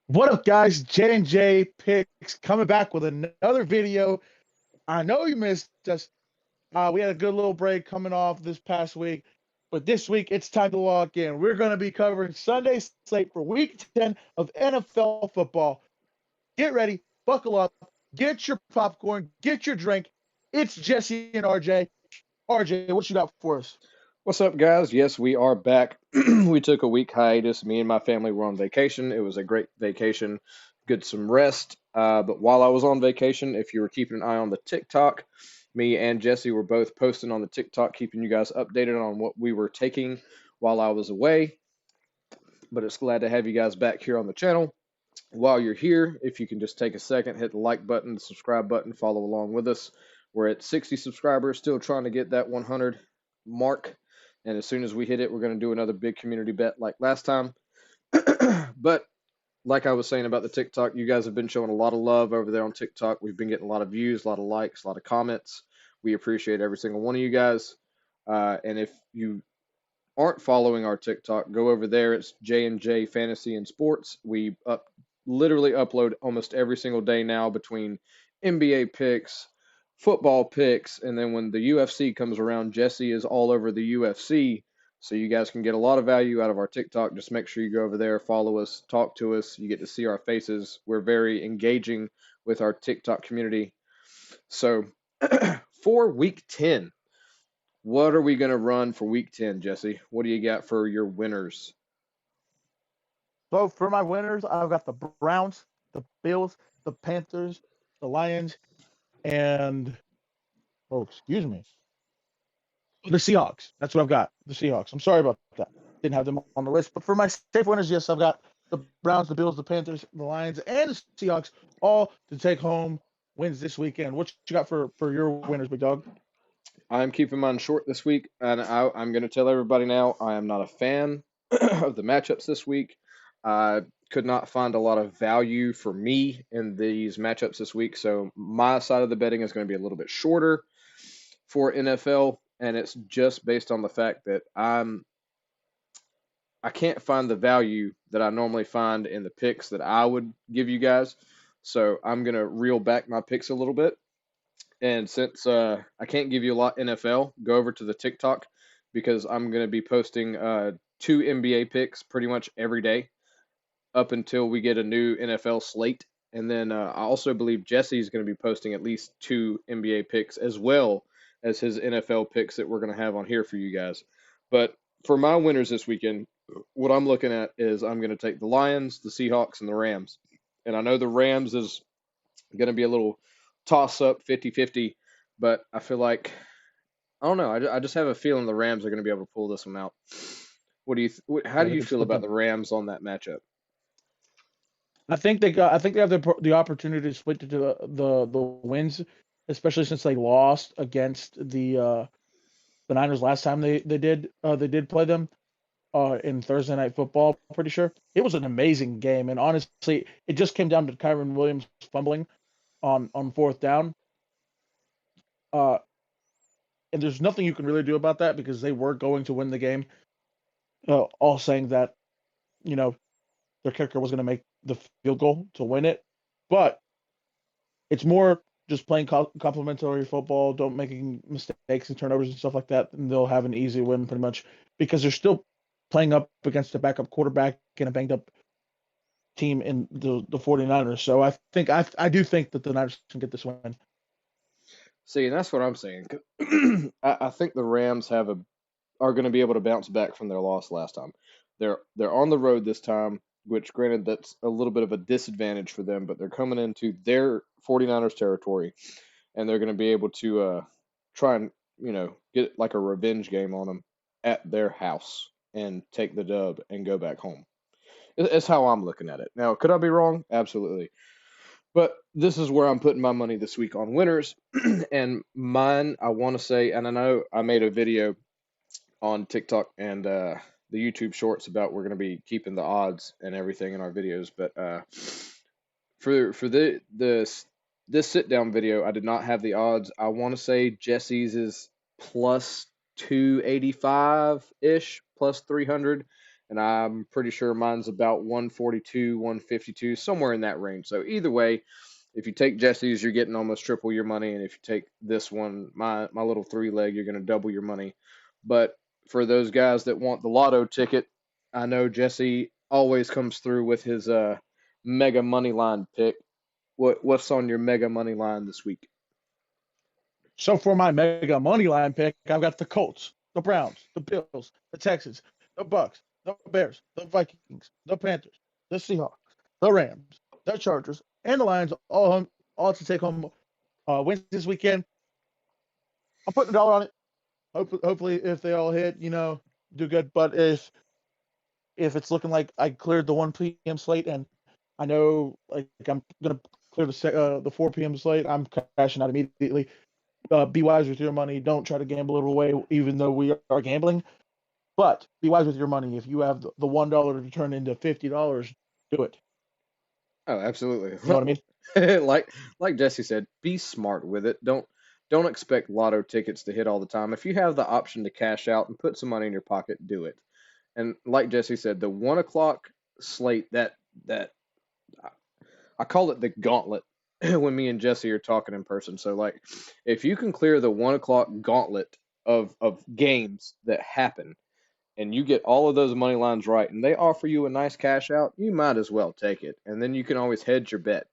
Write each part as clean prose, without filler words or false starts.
What up, guys? J&J Picks coming back with another video. I know you missed us. We had a good little break coming off this past week, but this week it's time to lock in. We're going to be covering Sunday slate for Week 10 of NFL football. Get ready, buckle up, get your popcorn, get your drink. It's Jesse and RJ. RJ, what you got for us? What's up, guys? Yes, we are back. We took a week hiatus. Me and my family were on vacation. It was a great vacation, good some rest. But while I was on vacation, if you were keeping an eye on the TikTok, me and Jesse were both posting on the TikTok, keeping you guys updated on what we were taking while I was away. But it's glad to have you guys back here on the channel. While you're here, if you can just take a second, hit the like button, the subscribe button, follow along with us. We're at 60 subscribers, still trying to get that 100 mark. And as soon as we hit it, we're going to do another big community bet like last time. But like I was saying about the TikTok, you guys have been showing a lot of love over there on TikTok. We've been getting a lot of views, a lot of likes, a lot of comments. We appreciate every single one of you guys. And if you aren't following our TikTok, go over there. It's J&J Fantasy and Sports. We literally upload almost every single day now between NBA picks, football picks, and then when the UFC comes around, Jesse is all over the UFC. So you guys can get a lot of value out of our TikTok. Just make sure you go over there, follow us, talk to us. You get to see our faces. We're very engaging with our TikTok community. So for week 10, what are we going to run for week 10, Jesse? What do you got for your winners? So for my winners, I've got the Browns, the Bills, the Panthers, the Lions, and excuse me, the Seahawks. That's what I've got. The Seahawks. I'm sorry about that. Didn't have them on the list. But for my safe winners, yes, I've got the Browns, the Bills, the Panthers, the Lions, and the Seahawks all to take home wins this weekend. What you got for your winners, big dog? I'm keeping mine short this week, and I'm going to tell everybody now I am not a fan of the matchups this week. I could not find a lot of value for me in these matchups this week, so my side of the betting is going to be a little bit shorter for NFL, and it's just based on the fact that I can't find the value that I normally find in the picks that I would give you guys. So I'm going to reel back my picks a little bit. And since I can't give you a lot NFL, go over to the TikTok because I'm going to be posting 2 NBA picks pretty much every day up until we get a new NFL slate. And then I also believe Jesse is going to be posting at least 2 NBA picks as well as his NFL picks that we're going to have on here for you guys. But for my winners this weekend, what I'm looking at is I'm going to take the Lions, the Seahawks, and the Rams. And I know the Rams is going to be a little toss up 50-50, but I feel like I don't know. I just have a feeling the Rams are going to be able to pull this one out. What do you how Yeah, do they're you gonna feel split about them. the Rams on that matchup? I think they got. I think they have the opportunity to split the wins, especially since they lost against the Niners last time they did play them in Thursday Night Football. I'm pretty sure it was an amazing game, and honestly, it just came down to Kyron Williams fumbling on fourth down. Uh, and there's nothing you can really do about that because they were going to win the game. All saying that you know their kicker was going to make the field goal to win it, but it's more just playing complementary football, don't making mistakes and turnovers and stuff like that, and they'll have an easy win pretty much because they're still playing up against a backup quarterback and a banged up team in the 49ers. So I do think that the Niners can get this win. See, and that's what I'm saying. I think the Rams are going to be able to bounce back from their loss last time. They're on the road this time, which granted that's a little bit of a disadvantage for them, but they're coming into their 49ers territory, and they're going to be able to try and get like a revenge game on them at their house and take the dub and go back home. It's how I'm looking at it. Now, could I be wrong? Absolutely. But this is where I'm putting my money this week on winners. And mine, I want to say, and I know I made a video on TikTok and the YouTube shorts about we're going to be keeping the odds and everything in our videos. But for this sit down video, I did not have the odds. I want to say Jesse's is plus 285 ish, plus 300, and I'm pretty sure mine's about 142, 152, somewhere in that range. So either way, if you take Jesse's, you're getting almost triple your money, and if you take this one, my little three leg, you're going to double your money. But for those guys that want the lotto ticket, I know Jesse always comes through with his mega money line pick. What's on your mega money line this week? So for my mega money line pick, I've got the Colts, the Browns, the Bills, the Texans, the Bucks, the Bears, the Vikings, the Panthers, the Seahawks, the Rams, the Chargers, and the Lions all to take home wins this weekend. I'm putting $1 on it. Hopefully, if they all hit, do good. But if it's looking like I cleared the 1 p.m. slate, and I know like I'm gonna clear the 4 p.m. slate, I'm cashing out immediately. Be wise with your money. Don't try to gamble it away, even though we are gambling. But be wise with your money. If you have the $1 to turn into $50, do it. Oh, absolutely. You know what I mean? like Jesse said, be smart with it. Don't expect lotto tickets to hit all the time. If you have the option to cash out and put some money in your pocket, do it. And like Jesse said, the 1 o'clock slate that I call it the gauntlet when me and Jesse are talking in person. So like, if you can clear the 1 o'clock gauntlet of games that happen, and you get all of those money lines right, and they offer you a nice cash out, you might as well take it. And then you can always hedge your bet.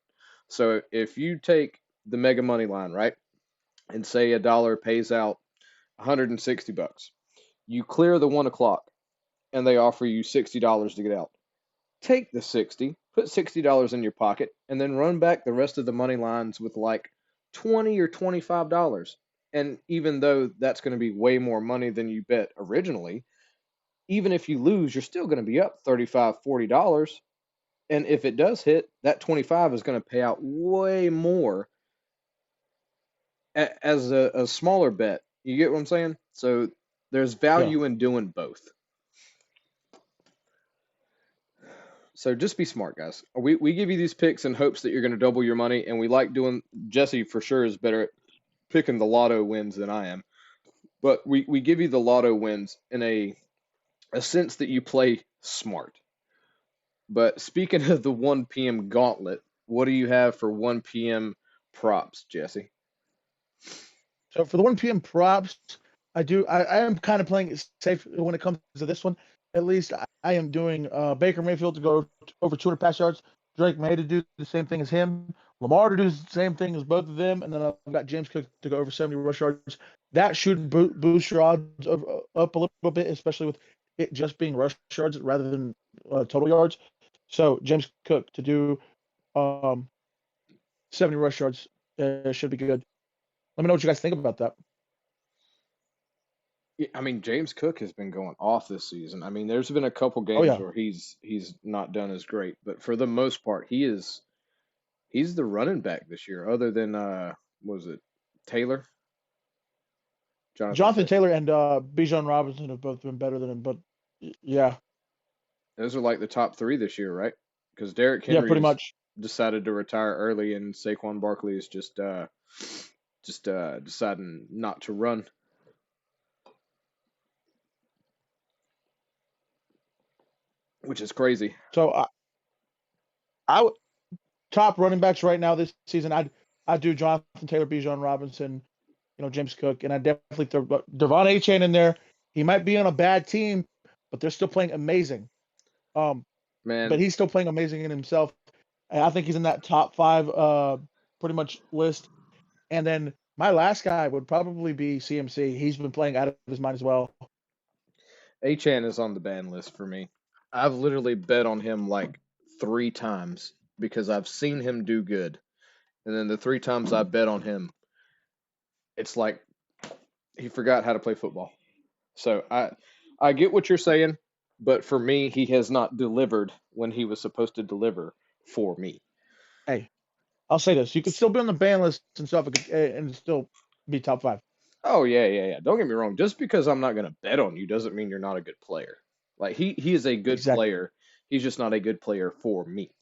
So if you take the mega money line, right, and say a dollar pays out 160 bucks, you clear the 1 o'clock, and they offer you $60 to get out. Take the 60, put $60 in your pocket, and then run back the rest of the money lines with like 20 or $25. And even though that's going to be way more money than you bet originally, even if you lose, you're still going to be up $35, $40. And if it does hit, that 25 is going to pay out way more as a smaller bet. You get what I'm saying? So there's Yeah. value in doing both. So just be smart, guys. We give you these picks in hopes that you're going to double your money, and we like doing. Jesse for sure is better at picking the lotto wins than I am, but we give you the lotto wins in a sense that you play smart. But speaking of the 1 p.m. gauntlet, what do you have for 1 p.m. props, Jesse? So for the 1 p.m. props, I am kind of playing it safe when it comes to this one. At least I am doing Baker Mayfield to go over 200 pass yards, Drake May to do the same thing as him, Lamar to do the same thing as both of them, and then I've got James Cook to go over 70 rush yards. That should boost your odds up a little bit, especially with it just being rush yards rather than total yards. So James Cook to do 70 rush yards should be good. Let me know what you guys think about that. Yeah, I mean, James Cook has been going off this season. I mean, there's been a couple Oh games yeah, where he's not done as great, but for the most part, he's the running back this year. Other than was it Taylor, Jonathan Jonathan Taylor? Taylor and Bijan Robinson have both been better than him, but yeah, Those are like the top three this year, right? Because Derrick yeah, pretty Henry's much. decided to retire early, and Saquon Barkley is just deciding not to run. Which is crazy. So I top running backs right now this season. I do Jonathan Taylor, Bijan Robinson, James Cook, and I definitely throw Devon Achane in there. He might be on a bad team, but they're still playing amazing. Um, but Man, he's still playing amazing in himself. And I think he's in that top 5 pretty much list. And then my last guy would probably be CMC. He's been playing out of his mind as well. Achan is on the ban list for me. I've literally bet on him like 3 times because I've seen him do good. And then the 3 times I bet on him, it's like he forgot how to play football. So I get what you're saying, but for me, he has not delivered when he was supposed to deliver for me. Hey, I'll say this: you could still be on the ban list and stuff, and still be top 5. Oh yeah. Don't get me wrong. Just because I'm not going to bet on you doesn't mean you're not a good player. Like he is a good Exactly. player. He's just not a good player for me.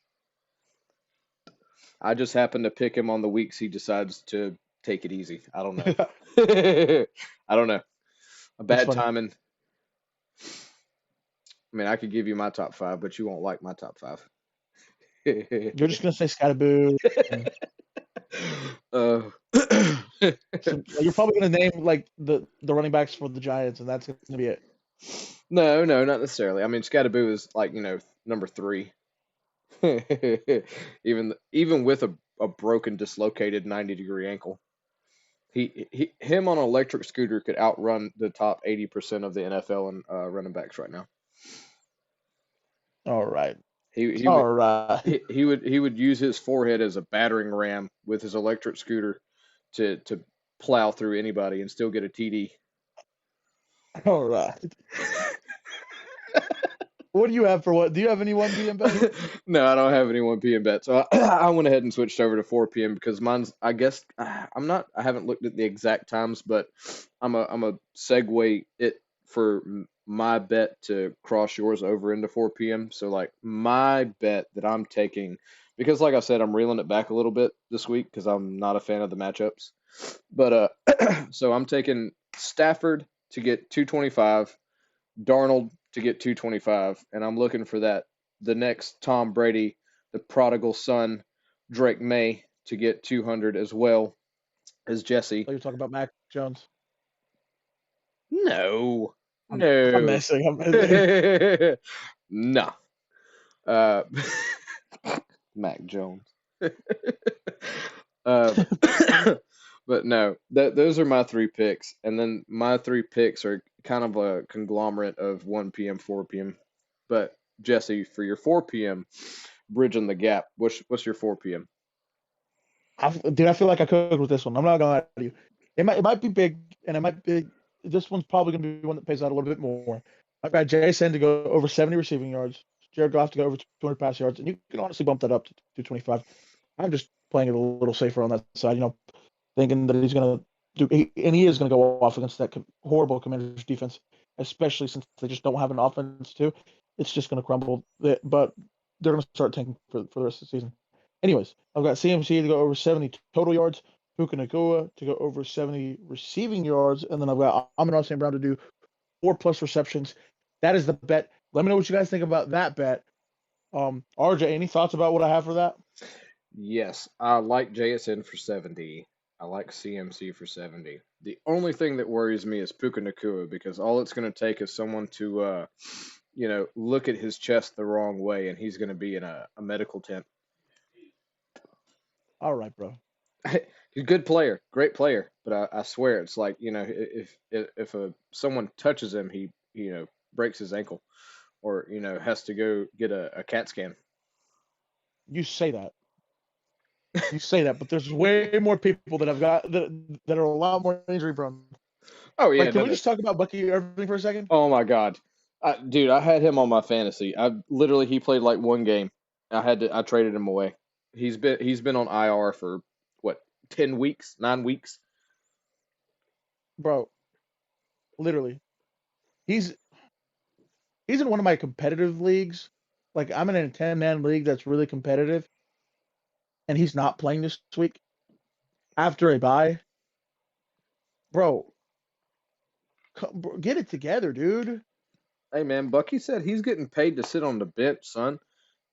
I just happen to pick him on the weeks he decides to take it easy. I don't know. I don't know. A That's bad funny. timing. I mean, I could give you my top five, but you won't like my top five. You're just gonna say Scatterboo, and uh, you're probably gonna name like the running backs for the Giants, and that's gonna be it. no, not necessarily. I mean, Scatterboo is like number three. Even with a broken, dislocated 90-degree ankle, him on an electric scooter could outrun the top 80% of the NFL and running backs right now. All right. He would All right. he would use his forehead as a battering ram with his electric scooter to plow through anybody and still get a TD. All right. What do you have for what? Do you have any 1 p.m. bets? No, I don't have any 1 p.m. bets. So I went ahead and switched over to 4 p.m. because mine's, I guess, I'm not, I haven't looked at the exact times, but I'm a segue it for my bet to cross yours over into 4 p.m. So like my bet that I'm taking, because like I said, I'm reeling it back a little bit this week because I'm not a fan of the matchups. But so I'm taking Stafford to get 225, Darnold to get 225, and I'm looking for the next Tom Brady, the prodigal son, Drake May, to get 200 as well as Jesse. Oh, you're talking about Mac Jones. No, I'm no, messing. I'm messing. no. Uh, Mac Jones. uh, but no, those are my three picks, and then my three picks are kind of a conglomerate of 1 p.m., 4 p.m. But Jesse, for your 4 p.m., bridging the gap, what's your 4 p.m.? Dude, I feel like I could with this one. I'm not gonna lie to you. It might be big, and it might be. This one's probably gonna be one that pays out a little bit more. I've got Jason to go over 70 receiving yards, Jared Goff to go over 200 pass yards, and you can honestly bump that up to 225. I'm just playing it a little safer on that side, thinking that he's gonna and he is gonna go off against that horrible Commanders defense, especially since they just don't have an offense too. It's just gonna crumble. But they're gonna start tanking for the rest of the season. Anyways, I've got CMC to go over 70 total yards, Puka Nacua to go over 70 receiving yards, and then I've got Amon St. Brown to do 4+ receptions. That is the bet. Let me know what you guys think about that bet. RJ, any thoughts about what I have for that? Yes, I like JSN for 70. I like CMC for 70. The only thing that worries me is Puka Nacua because all it's going to take is someone to, look at his chest the wrong way and he's going to be in a medical tent. All right, bro. He's a good player, great player, but I swear it's like if someone touches him, he breaks his ankle, or has to go get a CAT scan. You say that. You say that, but there's way more people that have got that are a lot more injury prone. Oh yeah, Like, can we just talk about Bucky Irving for a second? Oh my God, dude, I had him on my fantasy. He played like one game. I traded him away. He's been on IR for what 10 weeks, 9 weeks. Bro, literally, he's in one of my competitive leagues. Like, I'm in a 10-man league that's really competitive, and he's not playing this week after a bye. Bro, get it together, dude. Hey man, Bucky said he's getting paid to sit on the bench, son.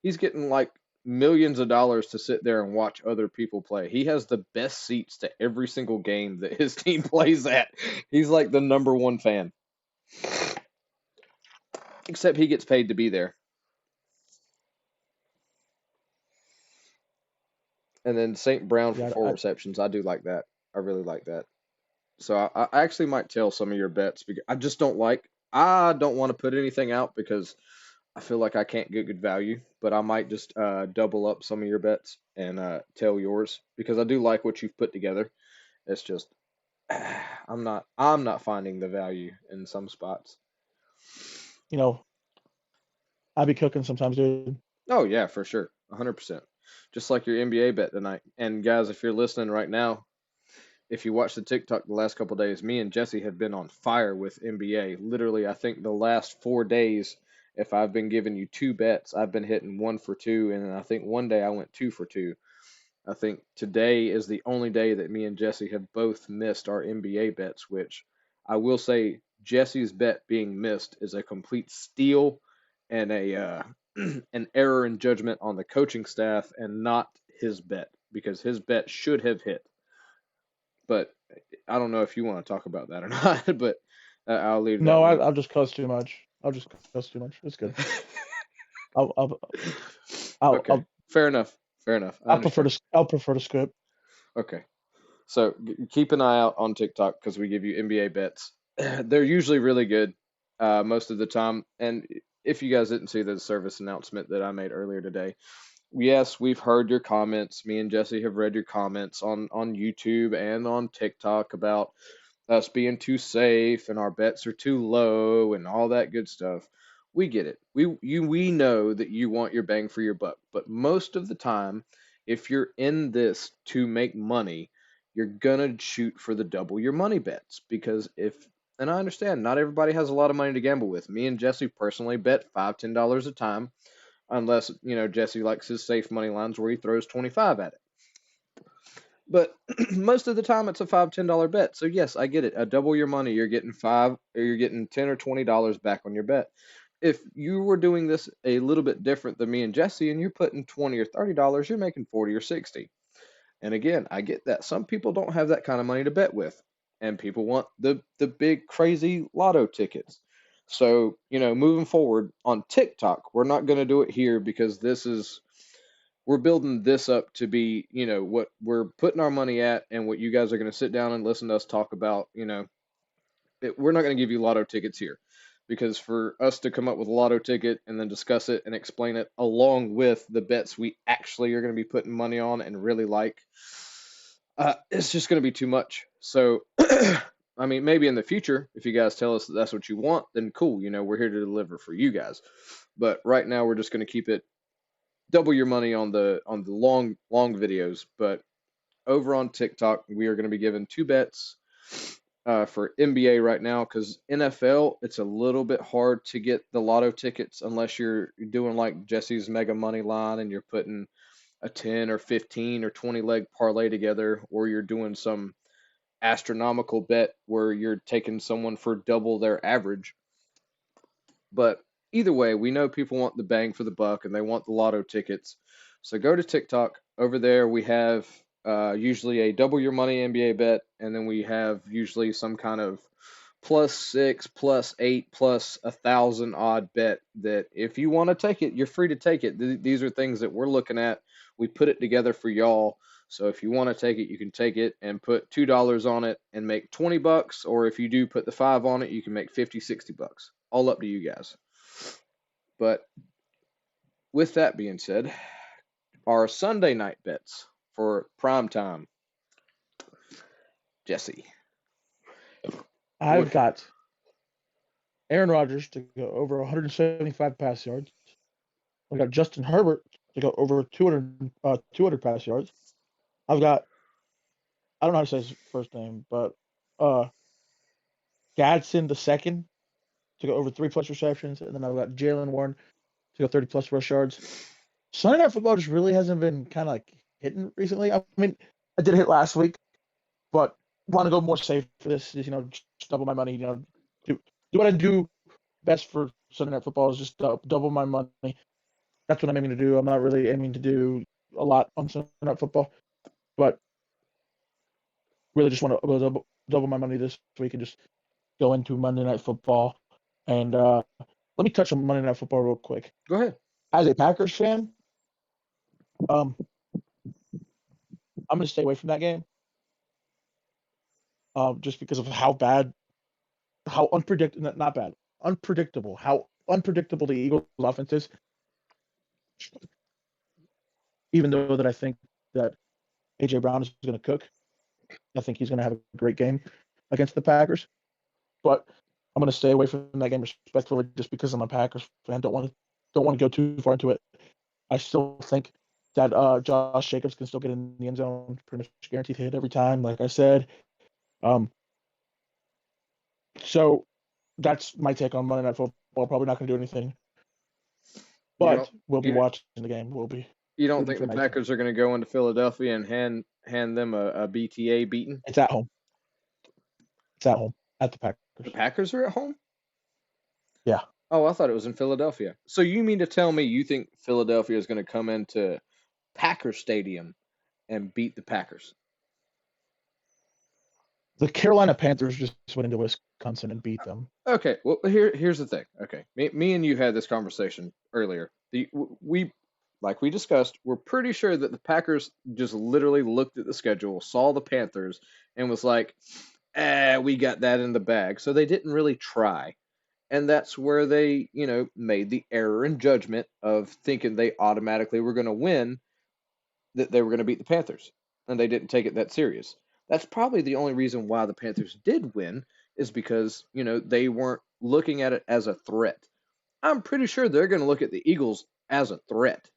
He's getting like millions of dollars to sit there and watch other people play. He has the best seats to every single game that his team plays at. He's like the number one fan. Except he gets paid to be there. And then St. Brown for 4 receptions. I do like that. I really like that. So I actually might tell some of your bets because I don't want to put anything out because I feel like I can't get good value, but I might just double up some of your bets and tell yours because I do like what you've put together. It's just I'm not finding the value in some spots. I be cooking sometimes, dude. Oh yeah, for sure, 100%. Just like your NBA bet tonight. And guys, if you're listening right now, if you watch the TikTok the last couple of days, me and Jesse have been on fire with NBA. Literally, I think the last 4 days, if I've been giving you 2 bets, I've been hitting 1 for 2, and I think one day I went 2 for 2. I think today is the only day that me and Jesse have both missed our NBA bets, which I will say Jesse's bet being missed is a complete steal and an error in judgment on the coaching staff and not his bet, because his bet should have hit. But I don't know if you want to talk about that or not, but I'll leave that No, one. I'll just cuss too much. I'll just cuss too much. It's good. I'll I'll I'll Okay, fair enough. Fair enough. I understand. I'll prefer the script. Okay. So keep an eye out on TikTok because we give you NBA bets. They're usually really good most of the time. And if you guys didn't see the service announcement that I made earlier today, yes, we've heard your comments. Me and Jesse have read your comments on YouTube and on TikTok about us being too safe and our bets are too low and all that good stuff. We get it. We know that you want your bang for your buck, but most of the time, if you're in this to make money, you're gonna shoot for the double your money bets because if and I understand not everybody has a lot of money to gamble with. Me and Jesse personally bet $5, $10 a time, unless Jesse likes his safe money lines where he throws 25 at it. But most of the time it's a $5, $10 bet. So yes, I get it. Double your money, you're getting you're getting $10 or $20 back on your bet. If you were doing this a little bit different than me and Jesse, and you're putting $20 or $30, you're making 40 or 60. And again, I get that. Some people don't have that kind of money to bet with, and people want the big crazy lotto tickets. So, moving forward on TikTok, we're not going to do it here because we're building this up to be, what we're putting our money at and what you guys are going to sit down and listen to us talk about, we're not going to give you lotto tickets here because for us to come up with a lotto ticket and then discuss it and explain it along with the bets we actually are going to be putting money on and really like, it's just going to be too much. So, I mean, maybe in the future, if you guys tell us that that's what you want, then cool, we're here to deliver for you guys. But right now, we're just going to keep it double your money on the long videos. But over on TikTok, we are going to be giving two bets for NBA right now because NFL it's a little bit hard to get the lotto tickets unless you're doing like Jesse's Mega Money line and you're putting a 10 or 15 or 20 leg parlay together, or you're doing some astronomical bet where you're taking someone for double their average. But either way, we know people want the bang for the buck and they want the lotto tickets. So go to TikTok. Over there, we have usually a double your money NBA bet, and then we have usually some kind of +6, +8, plus 1,000 odd bet that if you want to take it, you're free to take it. These are things that we're looking at. We put it together for y'all. So if you want to take it, you can take it and put $2 on it and make $20. Or if you do put the 5 on it, you can make 50, $60. All up to you guys. But with that being said, our Sunday night bets for prime time. Jesse. I've got Aaron Rodgers to go over 175 pass yards. I've got Justin Herbert to go over 200 pass yards. I've got I don't know how to say his first name, but Gadsden II to go over 3+ receptions, and then I've got Jalen Warren to go 30+ rush yards. Sunday Night Football just really hasn't been kind of like hitting recently. I mean, I did hit last week, but want to go more safe for this. Just, just double my money. Do what I do best for Sunday Night Football is just double my money. That's what I'm aiming to do. I'm not really aiming to do a lot on Sunday Night Football, but really just want to double my money this week and just go into Monday Night Football. And let me touch on Monday Night Football real quick. Go ahead. As a Packers fan, I'm going to stay away from that game just because of how unpredictable how unpredictable the Eagles' offense is. Even though that I think that A.J. Brown is going to cook, I think he's going to have a great game against the Packers. But I'm going to stay away from that game respectfully just because I'm a Packers fan. Don't want to go too far into it. I still think that Josh Jacobs can still get in the end zone, pretty much guaranteed to hit every time, like I said. So that's my take on Monday Night Football. Probably not going to do anything, but we'll be watching the game. We'll be. You don't think the Packers are going to go into Philadelphia and hand them a BTA beating? It's at home. It's at home at the Packers. The Packers are at home? Yeah. Oh, I thought it was in Philadelphia. So you mean to tell me you think Philadelphia is going to come into Packer Stadium and beat the Packers? The Carolina Panthers just went into Wisconsin and beat them. Okay, well here's the thing. Okay, me and you had this conversation earlier. We like we discussed, we're pretty sure that the Packers just literally looked at the schedule, saw the Panthers, and was like, we got that in the bag. So they didn't really try. And that's where they, made the error in judgment of thinking they automatically were going to win, that they were going to beat the Panthers, and they didn't take it that serious. That's probably the only reason why the Panthers did win, is because, they weren't looking at it as a threat. I'm pretty sure they're going to look at the Eagles as a threat.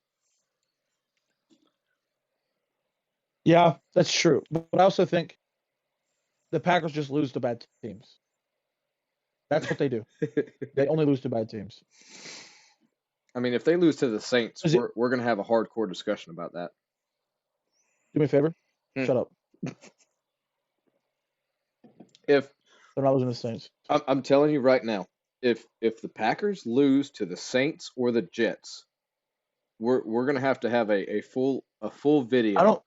Yeah, that's true. But I also think the Packers just lose to bad teams. That's what they do. They only lose to bad teams. I mean, if they lose to the Saints, Is it, we're going to have a hardcore discussion about that. do me a favor. Hmm. Shut up. If They're not losing to the Saints. I'm telling you right now, if the Packers lose to the Saints or the Jets, we're gonna have to have a full video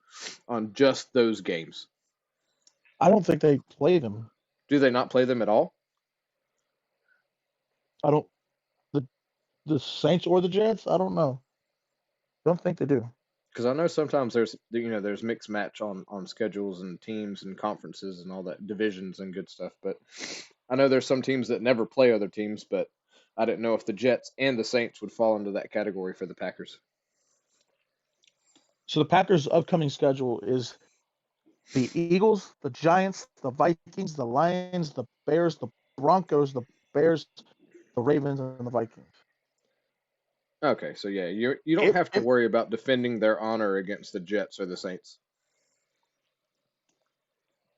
on just those games. I don't think they play them. Do they not play them at all? I don't. The Saints or the Jets? I don't know. I don't think they do. Because I know sometimes there's mixed match on schedules and teams and conferences and all that, divisions and good stuff. But I know there's some teams that never play other teams, but I didn't know if the Jets and the Saints would fall into that category for the Packers. So the Packers' upcoming schedule is the Eagles, the Giants, the Vikings, the Lions, the Bears, the Broncos, the Bears, the Ravens, and the Vikings. Okay, so yeah, you don't have to worry about defending their honor against the Jets or the Saints.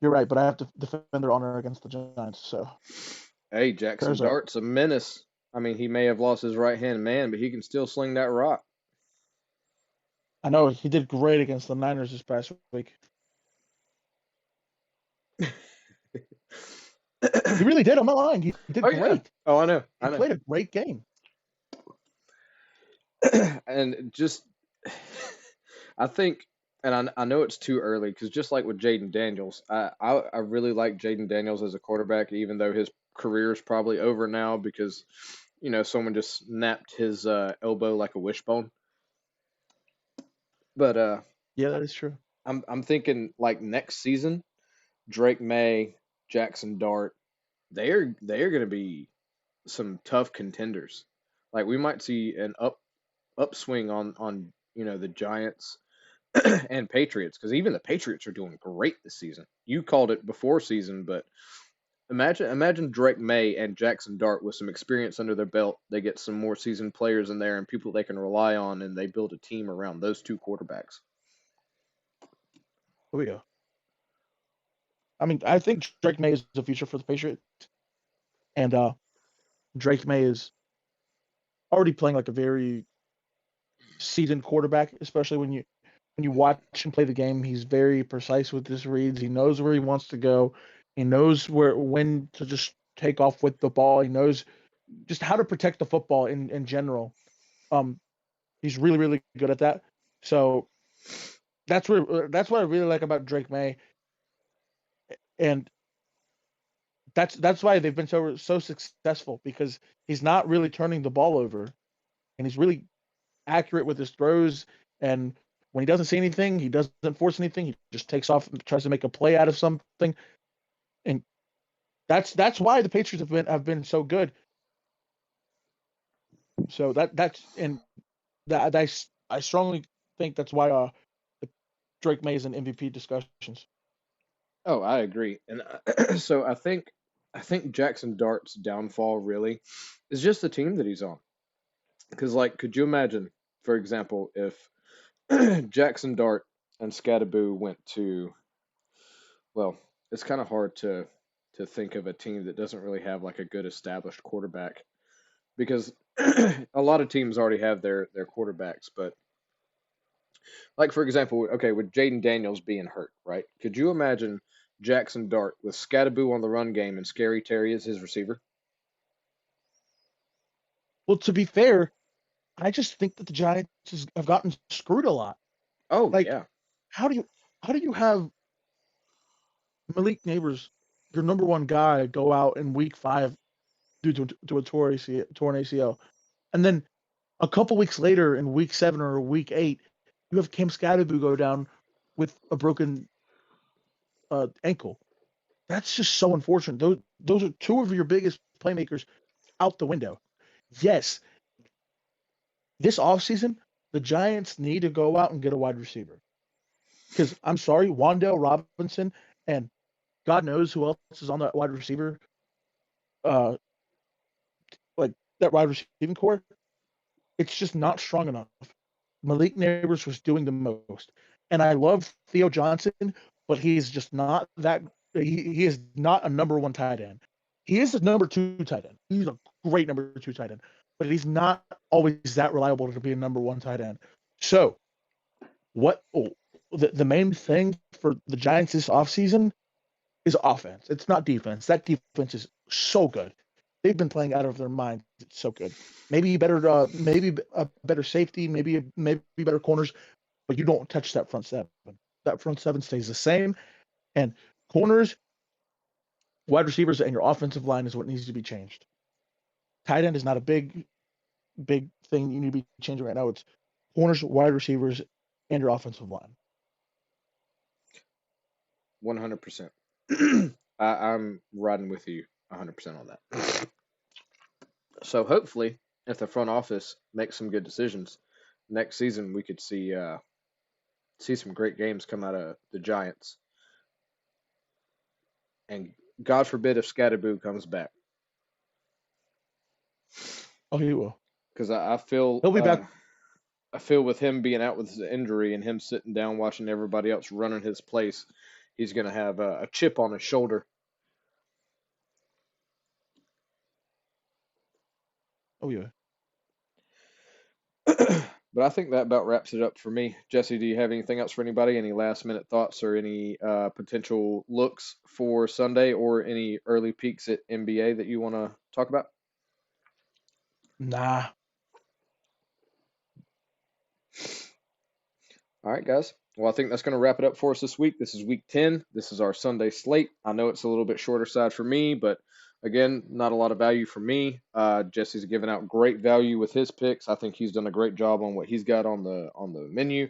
You're right, but I have to defend their honor against the Giants. So, hey, Jackson Dart's a menace. I mean, he may have lost his right hand man, but he can still sling that rock. I know he did great against the Niners this past week. He really did. I'm not lying. He did great. Yeah. Oh, I know. He played a great game. And just, I think, and I know it's too early, because just like with Jayden Daniels, I really like Jayden Daniels as a quarterback, even though his career is probably over now because, someone just snapped his elbow like a wishbone. But yeah, that is true. I'm thinking like next season, Drake May, Jackson Dart, they're going to be some tough contenders. Like we might see an upswing on the Giants and Patriots, because even the Patriots are doing great this season. You called it before season, but imagine Drake May and Jackson Dart with some experience under their belt. They get some more seasoned players in there and people they can rely on, and they build a team around those two quarterbacks. Oh yeah. I mean, I think Drake May is the future for the Patriots, and Drake May is already playing like a very seasoned quarterback, especially when you watch him play the game. He's very precise with his reads. He knows where he wants to go. He knows when to just take off with the ball. He knows just how to protect the football in general. He's really, really good at that. So that's what I really like about Drake May, and that's why they've been so successful, because he's not really turning the ball over, and he's really accurate with his throws. And when he doesn't see anything, he doesn't force anything. He just takes off and tries to make a play out of something. And that's why the Patriots have been so good. So I strongly think that's why Drake May is in MVP discussions. Oh, I agree. And so I think Jackson Dart's downfall really is just the team that he's on. Because, like, could you imagine, for example, if Jackson Dart and Scadaboo went to, well, it's kind of hard to think of a team that doesn't really have like a good established quarterback, because a lot of teams already have their quarterbacks. But like, for example, okay, with Jayden Daniels being hurt, right? Could you imagine Jackson Dart with Scadaboo on the run game and Scary Terry as his receiver? Well, to be fair, I just think that the Giants have gotten screwed a lot. Oh Like, yeah. how do you have Malik Neighbors, your number one guy, go out in week 5 due to a torn ACL, and then a couple weeks later in week 7 or week 8, you have Cam Scadaboo go down with a broken ankle. That's just so unfortunate. Those are two of your biggest playmakers out the window. Yes, this offseason, the Giants need to go out and get a wide receiver. Because I'm sorry, Wan'Dale Robinson and God knows who else is on that wide receiver, uh, like that wide receiving core. It's just not strong enough. Malik Neighbors was doing the most, and I love Theo Johnson, but he's just not that. He is not a number one tight end. He is a number two tight end. He's a great number two tight end, but he's not always that reliable to be a number one tight end. So, what the main thing for the Giants this offseason is offense. It's not defense. That defense is so good. They've been playing out of their minds. It's so good. Maybe better, maybe a better safety, maybe better corners, but you don't touch that front seven. That front seven stays the same, and corners, wide receivers, and your offensive line is what needs to be changed. Tight end is not a big thing you need to be changing right now. It's corners, wide receivers, and your offensive line. 100%. I'm riding with you 100% on that. So hopefully, if the front office makes some good decisions next season, we could see some great games come out of the Giants. And God forbid if Scatterboo comes back, Oh, he will. because I feel He'll be back. I feel with him being out with his injury and him sitting down watching everybody else running his place, he's going to have a chip on his shoulder. Oh yeah. But I think that about wraps it up for me. Jesse, do you have anything else for anybody? Any last minute thoughts or any potential looks for Sunday or any early peeks at NBA that you want to talk about? Nah. All right, guys. Well, I think that's going to wrap it up for us this week. This is week 10. This is our Sunday slate. I know it's a little bit shorter side for me, but again, not a lot of value for me. Jesse's given out great value with his picks. I think he's done a great job on what he's got on the menu.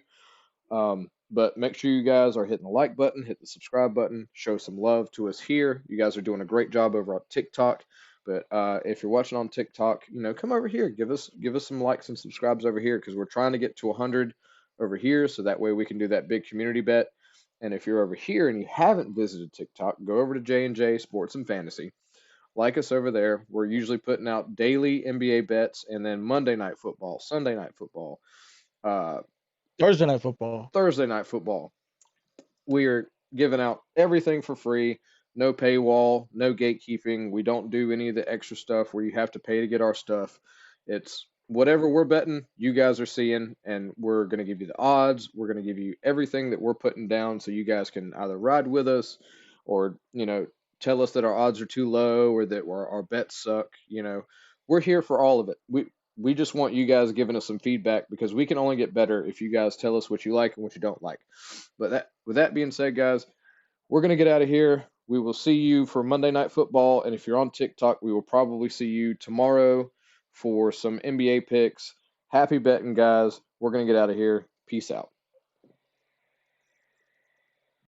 But make sure you guys are hitting the like button, hit the subscribe button, show some love to us here. You guys are doing a great job over on TikTok. But if you're watching on TikTok, come over here, give us some likes and subscribes over here because we're trying to get to 100 over here, so that way we can do that big community bet. And if you're over here and you haven't visited TikTok, go over to J&J Sports and Fantasy. Like us over there. We're usually putting out daily NBA bets and then Monday Night Football, Sunday Night Football, Thursday Night Football. Thursday Night Football. We are giving out everything for free. No paywall, no gatekeeping. We don't do any of the extra stuff where you have to pay to get our stuff. It's whatever we're betting, you guys are seeing, and we're going to give you the odds. We're going to give you everything that we're putting down so you guys can either ride with us or, tell us that our odds are too low or that our bets suck. We're here for all of it. We just want you guys giving us some feedback because we can only get better if you guys tell us what you like and what you don't like. But with that being said, guys, we're going to get out of here. We will see you for Monday Night Football. And if you're on TikTok, we will probably see you tomorrow for some NBA picks. Happy betting, guys. We're going to get out of here. Peace out.